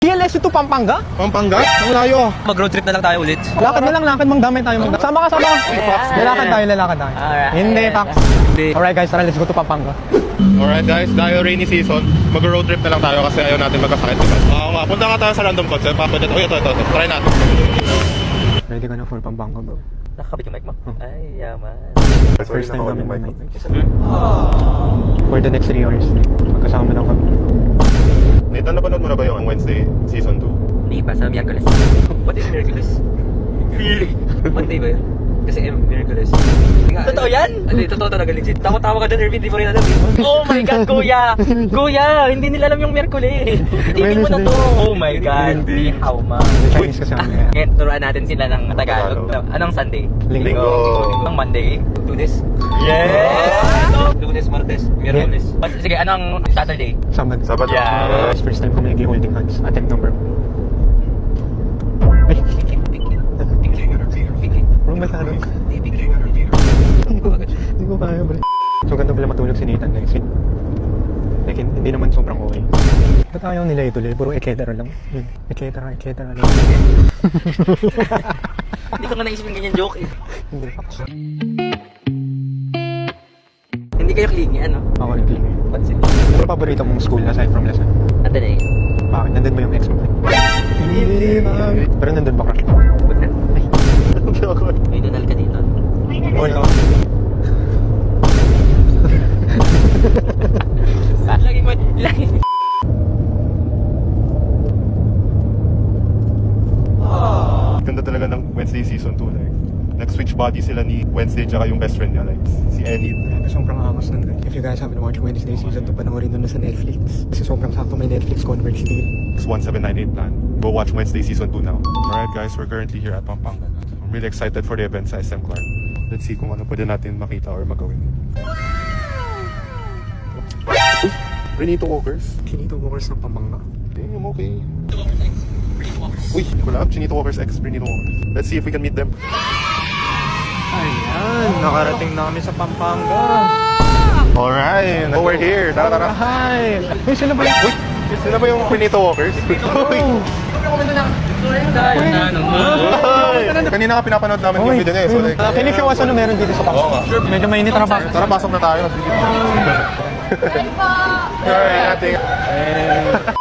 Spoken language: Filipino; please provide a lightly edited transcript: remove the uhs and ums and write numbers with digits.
TLS to Pampanga? Pampanga? Ang layo. Mag-road trip na lang tayo ulit. Lakad na lang, lakad, magdamay tayo. Sama ka. Lalakad tayo. Alright. Hindi, Pax. Hindi. Alright guys, tara, let's go to Pampanga. Alright guys, dahil rainy season, mag-road trip na lang tayo kasi ayaw natin magkasakit. Oo nga, punta nga tayo sa random concept. Ito. Try natin. Ready ka na for Pampanga, bro? Nakakabit yung mic mo? Ay, yaman. First time namin may mic. For the next 3 hours, magkasama lang kami. Nathan, napanood mo na ba yung Wednesday Season 2? Hindi pa, sa Miyerkules. What is Miyerkules? Monday ba yun? Kasi Miyerkules. Totoo yan? Hindi, totoo talaga legit. Tawa-tawa ka dyan, Irvin, di mo rin alam eh. Oh my God, kuya! Kuya! Hindi nila alam yung Miyerkules. Hindi mo na to. Oh my God. Ni how ma. Chinese kasi kami. Ngayon, turuan natin sila ng Tagalog. Anong Sunday? Linggo. Anong Monday? Lunes? Yeah! Lunes, Martes, Miyerkules. Sige, anong Saturday? Sabado. Yeah. First time ko may holding hands. Attempt number 1. Ay, bro, masyado. Hindi ko kaya, bro. So, ganda pala matulog si Nathan, guys. Like, hindi naman sobrang okay. Ba't ayaw nila ituloy? Puro eketara lang. Eketara lang. Hindi ko nga naisipin ganyan joke eh. Hindi. Hindi kayo clingy, ano? Ako nag-click. Pansin. Ano paborito mong school aside from lesson? Ate na eh. Bakit? Nandun ba yung ex mo? Hindi, ma'am. Pero nandun ba ka? Huwag na. Ay, May dunal ka dito. Wala. Lagi. ganda talaga ng Wednesday Season 2. Like, nag-switch body sila ni Wednesday tsaka yung best friend niya, like, si Ellie. Sobrang angas nun, guys. If you guys haven't watched Wednesday Season 2, panoorin nun na sa Netflix. Kasi sobrang sakto may Netflix converge deal. It's 1798 plan. Go watch Wednesday Season 2 now. Alright guys, we're currently here at Pampanga. I'm really excited for the event sa SM Clark. Let's see kung ano pwede natin makita or magawin. Renito Walkers? Kinito Walkers ng Pampanga. Damn, okay. Uy, collab, Chinito Walkers X Renito Walkers. Let's see if we can meet them. Ayan, nakarating na kami sa Pampanga. Alright, oh, we're here. Tara. Hi! Uy, sila ba yan? Uy, sila ba yung Renito Walkers? Uy! Kanina ka pinapanood namin yung video niya eh. So like, Can you show us ano meron dito sa Pampanga? Medyo mainit na pa. tara, pasok na tayo. Alright, ate.